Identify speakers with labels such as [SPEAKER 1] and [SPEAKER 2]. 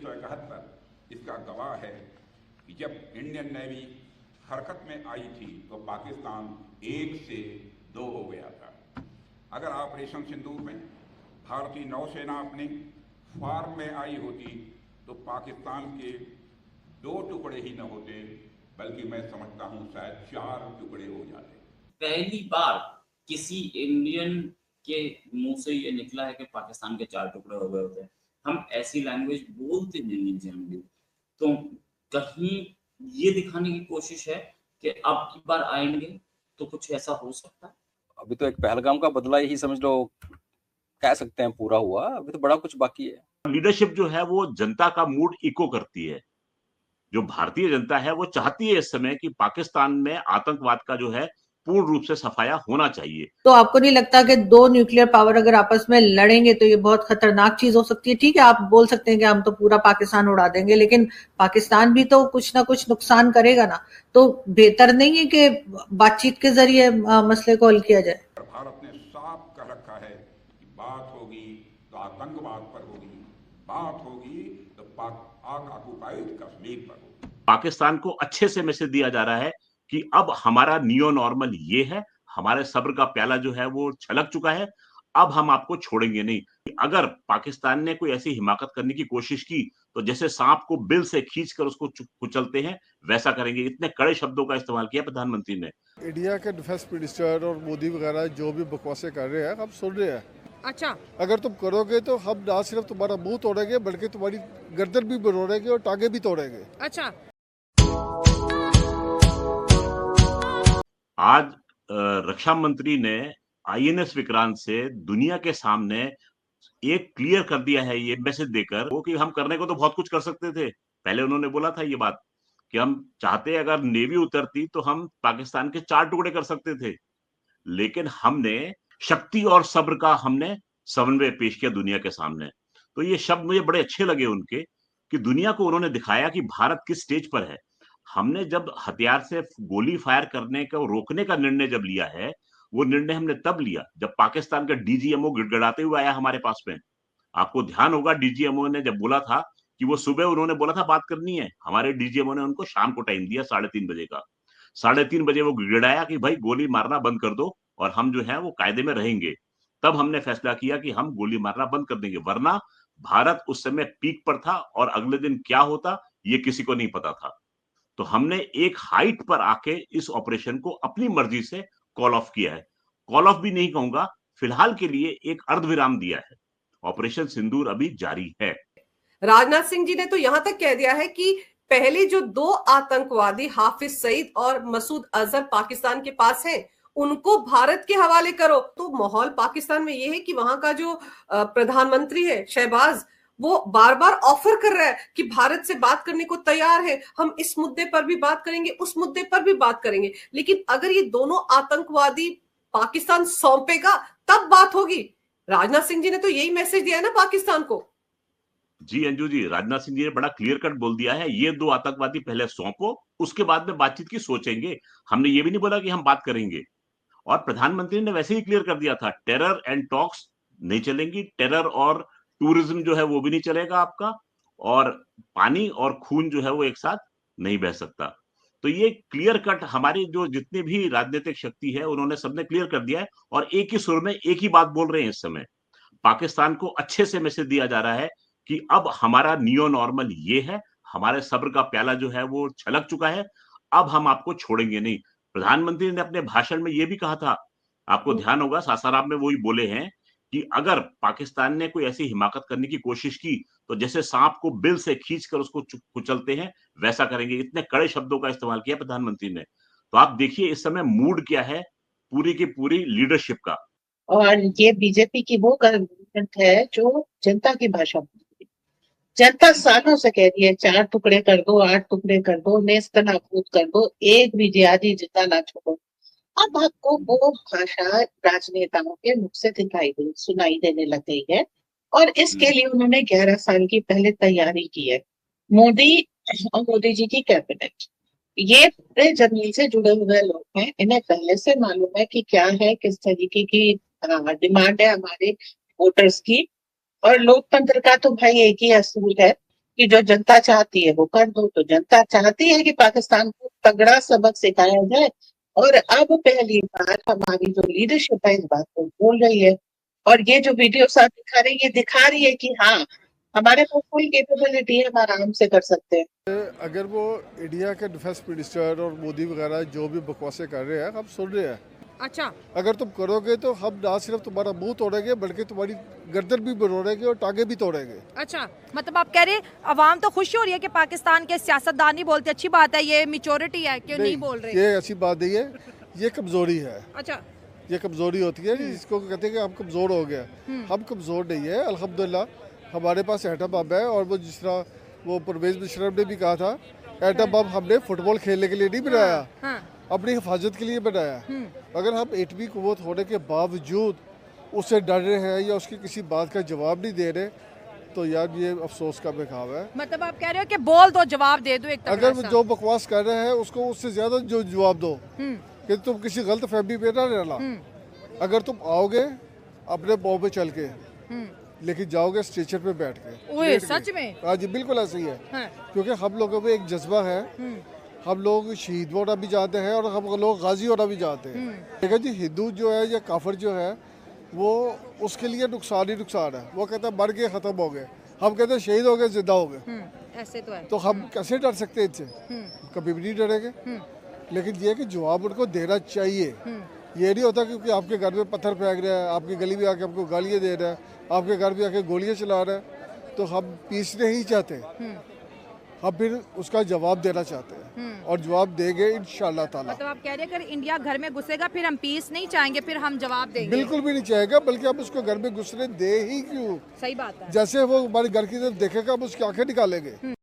[SPEAKER 1] 1971 इसका गवाह है कि जब इंडियन नेवी हरकत में आई थी तो पाकिस्तान 1 से 2 हो गया था। अगर ऑपरेशन सिंदूर में भारतीय नौसेना अपने फॉर्म में आई होती तो पाकिस्तान के 2 टुकड़े ही न होते, बल्कि मैं समझता हूं शायद 4 टुकड़े हो जाते।
[SPEAKER 2] पहली बार किसी इंडियन के मुंह से ये निकला है कि पाकिस्तान के 4 टुकड़े हो गए होते हैं। हम ऐसी लैंग्वेज बोलते नहीं हैं जनरली, तो कहीं ये दिखाने की कोशिश है कि अब की बार आएंगे तो कुछ ऐसा हो सकता है।
[SPEAKER 3] अभी तो एक पहलगाम का बदला ही समझ लो, कह सकते हैं पूरा हुआ, अभी तो बड़ा कुछ बाकी है।
[SPEAKER 4] लीडरशिप जो है वो जनता का मूड इको करती है। जो भारतीय जनता है वो चाहती है इस समय कि पाकिस्तान में आतंकवाद का जो है पूर्ण रूप से सफाया होना चाहिए।
[SPEAKER 5] तो आपको नहीं लगता कि 2 न्यूक्लियर पावर अगर आपस में लड़ेंगे तो ये बहुत खतरनाक चीज हो सकती है? ठीक है, आप बोल सकते हैं कि हम तो पूरा पाकिस्तान उड़ा देंगे, लेकिन पाकिस्तान भी तो कुछ ना कुछ नुकसान करेगा ना। तो बेहतर नहीं है कि बातचीत के जरिए मसले को हल किया जाए?
[SPEAKER 1] भारत ने साफ कर रखा है कि बात होगी तो आतंकवाद पर होगी, बात होगी तो ऑक्युपाइड कश्मीर पर होगी।
[SPEAKER 4] पाकिस्तान को अच्छे से मैसेज दिया जा रहा है कि अब हमारा नियो नॉर्मल ये है, हमारे सब्र का प्याला जो है वो छलक चुका है, अब हम आपको छोड़ेंगे नहीं। अगर पाकिस्तान ने कोई ऐसी हिमाकत करने की कोशिश की तो जैसे सांप को बिल से खींचकर उसको कुचलते हैं वैसा करेंगे। इतने कड़े शब्दों का इस्तेमाल किया प्रधानमंत्री ने।
[SPEAKER 6] इंडिया के डिफेंस मिनिस्टर और मोदी वगैरह जो भी बकवासें कर रहे हैं हम सुन रहे हैं।
[SPEAKER 7] अच्छा,
[SPEAKER 6] अगर तुम करोगे तो हम ना सिर्फ तुम्हारा मुंह तोड़ेंगे बल्कि तुम्हारी गर्दन भी तोड़ेंगे और टांगे भी तोड़ेंगे।
[SPEAKER 7] अच्छा।
[SPEAKER 4] आज रक्षा मंत्री ने आईएनएस विक्रांत से दुनिया के सामने एक क्लियर कर दिया है ये मैसेज देकर वो कि हम करने को तो बहुत कुछ कर सकते थे। पहले उन्होंने बोला था ये बात कि हम चाहते अगर नेवी उतरती तो हम पाकिस्तान के 4 टुकड़े कर सकते थे, लेकिन हमने शक्ति और सब्र का हमने समन्वय पेश किया दुनिया के सामने। तो ये शब्द मुझे बड़े अच्छे लगे उनके कि दुनिया को उन्होंने दिखाया कि भारत किस स्टेज पर है। हमने जब हथियार से गोली फायर करने को रोकने का निर्णय जब लिया है, वो निर्णय हमने तब लिया जब पाकिस्तान का डीजीएमओ गिड़गिड़ाते हुए आया हमारे पास में। आपको ध्यान होगा डीजीएमओ ने जब बोला था कि वो सुबह उन्होंने बोला था बात करनी है, हमारे डीजीएमओ ने उनको शाम को टाइम दिया 3:30 बजे का। 3:30 बजे वो गिड़गिड़ाया कि भाई गोली मारना बंद कर दो और हम जो है वो कायदे में रहेंगे। तब हमने फैसला किया कि हम गोली मारना बंद कर देंगे, वरना भारत उस समय पीक पर था और अगले दिन क्या होता ये किसी को नहीं पता था। तो हमने एक हाइट पर आके इस ऑपरेशन को अपनी मर्जी से कॉल ऑफ किया है। कॉल ऑफ भी नहीं कहूंगा, फिलहाल के लिए एक अर्धविराम दिया है। ऑपरेशन सिंदूर अभी जारी है।
[SPEAKER 7] राजनाथ सिंह जी ने तो यहां तक कह दिया है कि पहले जो 2 आतंकवादी हाफिज सईद और मसूद अजहर पाकिस्तान के पास हैं, उनको भारत के हवाले करो। तो माहौल पाकिस्तान में यह है कि वहां का जो प्रधानमंत्री है शहबाज, वो बार बार ऑफर कर रहा है कि भारत से बात करने को तैयार है, हम इस मुद्दे पर भी बात करेंगे, उस मुद्दे पर भी बात करेंगे, लेकिन अगर ये दोनों आतंकवादी पाकिस्तान सौंपेगा तब बात होगी। राजनाथ सिंह जी ने तो यही मैसेज दिया है ना पाकिस्तान को।
[SPEAKER 4] जी अंजू जी, राजनाथ सिंह जी ने बड़ा क्लियर कट बोल दिया है, ये 2 आतंकवादी पहले सौंपो, उसके बाद में बातचीत की सोचेंगे। हमने ये भी नहीं बोला कि हम बात करेंगे। और प्रधानमंत्री ने वैसे ही क्लियर कर दिया था, टेरर एंड टॉक्स नहीं चलेंगी, टेरर और टूरिज्म जो है वो भी नहीं चलेगा आपका, और पानी और खून जो है वो एक साथ नहीं बह सकता। तो ये क्लियर कट हमारी जो जितनी भी राजनीतिक शक्ति है उन्होंने सबने क्लियर कर दिया है और एक ही सुर में एक ही बात बोल रहे हैं। इस समय पाकिस्तान को अच्छे से मैसेज दिया जा रहा है कि अब हमारा नियो नॉर्मल ये है, हमारे सब्र का प्याला जो है वो छलक चुका है, अब हम आपको छोड़ेंगे नहीं। प्रधानमंत्री ने अपने भाषण में ये भी कहा था, आपको ध्यान होगा सासाराम में वही बोले हैं कि अगर पाकिस्तान ने कोई ऐसी हिमाकत करने की कोशिश की तो जैसे सांप को बिल से खींचकर उसको कुचलते हैं वैसा करेंगे। इतने कड़े शब्दों का इस्तेमाल किया प्रधानमंत्री ने। तो आप देखिए इस समय मूड क्या है पूरी की पूरी लीडरशिप का।
[SPEAKER 8] और ये बीजेपी की वो गवर्नमेंट है जो जनता की भाषा बोलती है। जनता सालों से कह रही है 4 टुकड़े कर दो, 8 टुकड़े कर दो, नेस्तनाबूद कर दो, एक भी जिहादी जिंदा ना छोड़ो। अब आपको वो भाषा राजनेताओं के मुख से सुनाई देने लग गई है और इसके लिए उन्होंने 11 साल की पहले तैयारी की है। मोदी और मोदी जी की कैबिनेट ये पूरे जमीन से जुड़े हुए लोग हैं, इन्हें पहले से मालूम है कि क्या है, किस तरीके की डिमांड है हमारे वोटर्स की। और लोकतंत्र का तो भाई एक ही असूल है कि जो जनता चाहती है वो कर दो। तो जनता चाहती है कि पाकिस्तान को तगड़ा सबक सिखाया जाए, और अब पहली बार हमारी जो लीडरशिप है इस बात को बोल रही है। और ये जो वीडियो आप दिखा रही है, दिखा रही है कि हाँ, हमारे पास फुल कैपेबिलिटी है, हम आराम से कर सकते हैं।
[SPEAKER 6] अगर वो इंडिया के डिफेंस मिनिस्टर और मोदी वगैरह जो भी बकवासें कर रहे हैं, हम सुन रहे हैं।
[SPEAKER 9] अच्छा,
[SPEAKER 6] अगर तुम करोगे तो हम ना सिर्फ तुम्हारा मुंह तोड़ेंगे बल्कि तुम्हारी गर्दन भी तोड़ेंगे और टांगे भी तोड़ेंगे।
[SPEAKER 9] अच्छा, मतलब आप कह रहे अवाम तो खुश हो रही है कि पाकिस्तान के सियासतदान नहीं बोलते, अच्छी बात है, ये मेच्योरिटी है कि नहीं बोल रहे?
[SPEAKER 6] ये ऐसी बात नहीं है, ये कमजोरी है।
[SPEAKER 9] अच्छा,
[SPEAKER 6] ये कमजोरी होती है जिसको कहते हैं कि हम कमजोर हो गए। हम कमजोर नहीं है, अल्हम्दुलिल्लाह हमारे पास एटम बम है। और वो जिस तरह वो परवेज मुशर्रफ ने भी कहा था, एटम बम हमने फुटबॉल खेलने के लिए नहीं बनाया, अपनी हिफाजत के लिए बनाया। अगर हम एटमी कुव्वत होने के बावजूद उससे डर रहे हैं या उसकी किसी बात का जवाब नहीं दे रहे, तो यार ये अफसोस का बेखाब है।
[SPEAKER 9] मतलब आप कह रहे हो कि बोल दो, जवाब दे दो एक
[SPEAKER 6] अगर जो बकवास कर रहे हैं उसको उससे ज्यादा जो जवाब दो कि तुम किसी गलत फहमी पे ना रहना। अगर तुम आओगे अपने पाँव पे चल के, लेकिन जाओगे स्ट्रेचर पे बैठ के।
[SPEAKER 9] ओए सच में?
[SPEAKER 6] हाँ जी, बिल्कुल ऐसे ही है।
[SPEAKER 9] हाँ।
[SPEAKER 6] क्योंकि हम लोगों में एक जज्बा है, हम लोग शहीद होना भी चाहते हैं और हम लोग गाजी होना भी चाहते हैं। देखो जी, हिंदू जो है या काफिर जो है वो उसके लिए नुकसान ही नुकसान है। वो कहते हैं मर गए खत्म हो गए, हम कहते हैं शहीद हो गए जिंदा हो गए।
[SPEAKER 9] ऐसे तो है।
[SPEAKER 6] तो हम कैसे डर सकते हैं इनसे? कभी भी नहीं डरेंगे। लेकिन ये कि जवाब उनको देना चाहिए। ये नहीं होता क्योंकि आपके घर में पत्थर फेंक रहे हैं, आपकी गली में आके आपको गालियाँ दे रहे हैं, आपके घर में आके गोलियाँ चला रहे हैं, तो हम पीस नहीं चाहते, हम फिर उसका जवाब देना चाहते हैं और जवाब देंगे इंशाअल्लाह ताला।
[SPEAKER 9] मतलब आप कह रहे हैं अगर इंडिया घर में घुसेगा फिर हम पीस नहीं चाहेंगे, फिर हम जवाब देंगे?
[SPEAKER 6] बिल्कुल भी नहीं चाहेगा, बल्कि हम उसको घर में घुसने दे ही क्यों।
[SPEAKER 9] सही बात है।
[SPEAKER 6] जैसे वो हमारे घर की तरफ देखेगा हम उसकी आंखें निकालेंगे।